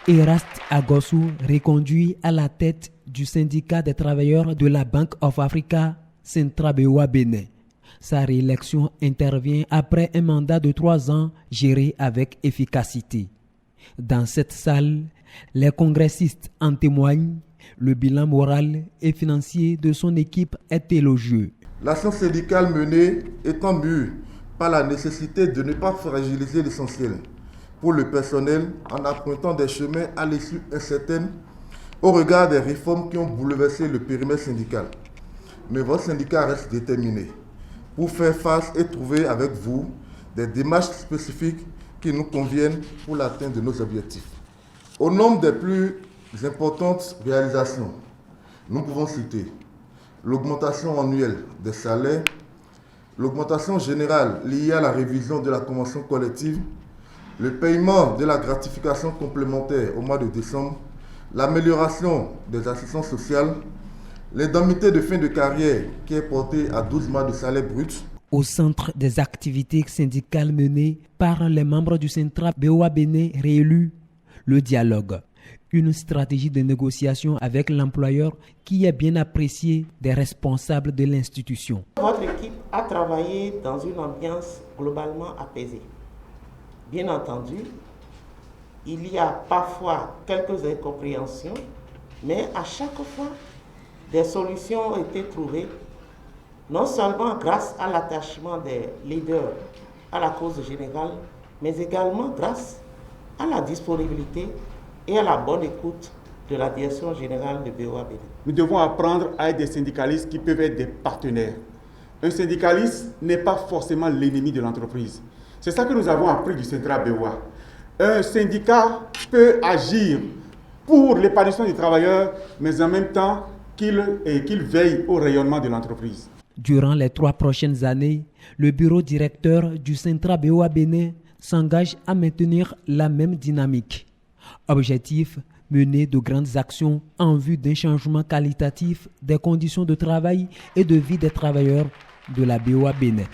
Eraste Agossou, reconduit à la tête du syndicat des travailleurs de la Bank of Africa, Centrabeoua Bénin. Sa réélection intervient après un mandat de 3 ans géré avec efficacité. Dans cette salle, les congressistes en témoignent. Le bilan moral et financier de son équipe est élogieux. L'action syndicale menée étant mue par la nécessité de ne pas fragiliser l'essentiel pour le personnel en empruntant des chemins à l'issue incertaine au regard des réformes qui ont bouleversé le périmètre syndical. Mais votre syndicat reste déterminé pour faire face et trouver avec vous des démarches spécifiques qui nous conviennent pour l'atteinte de nos objectifs. Au nombre des plus importantes réalisations, nous pouvons citer l'augmentation annuelle des salaires, l'augmentation générale liée à la révision de la convention collective, le paiement de la gratification complémentaire au mois de décembre, l'amélioration des assistances sociales, l'indemnité de fin de carrière qui est portée à 12 mois de salaire brut. Au centre des activités syndicales menées par les membres du Centrabeoua Bénin réélus, le dialogue. Une stratégie de négociation avec l'employeur qui est bien appréciée des responsables de l'institution. Votre équipe a travaillé dans une ambiance globalement apaisée. Bien entendu, il y a parfois quelques incompréhensions, mais à chaque fois, des solutions ont été trouvées, non seulement grâce à l'attachement des leaders à la cause générale, mais également grâce à la disponibilité et à la bonne écoute de la direction générale de BOA Bénin. Nous devons apprendre à être des syndicalistes qui peuvent être des partenaires. Un syndicaliste n'est pas forcément l'ennemi de l'entreprise. C'est ça que nous avons appris du Centrabeoua. Un syndicat peut agir pour l'épanouissement des travailleurs, mais en même temps qu'il veille au rayonnement de l'entreprise. Durant les 3 prochaines années, le bureau directeur du Centrabeoua Bénin s'engage à maintenir la même dynamique. Objectif, mener de grandes actions en vue d'un changement qualitatif des conditions de travail et de vie des travailleurs de la BOA Bénin.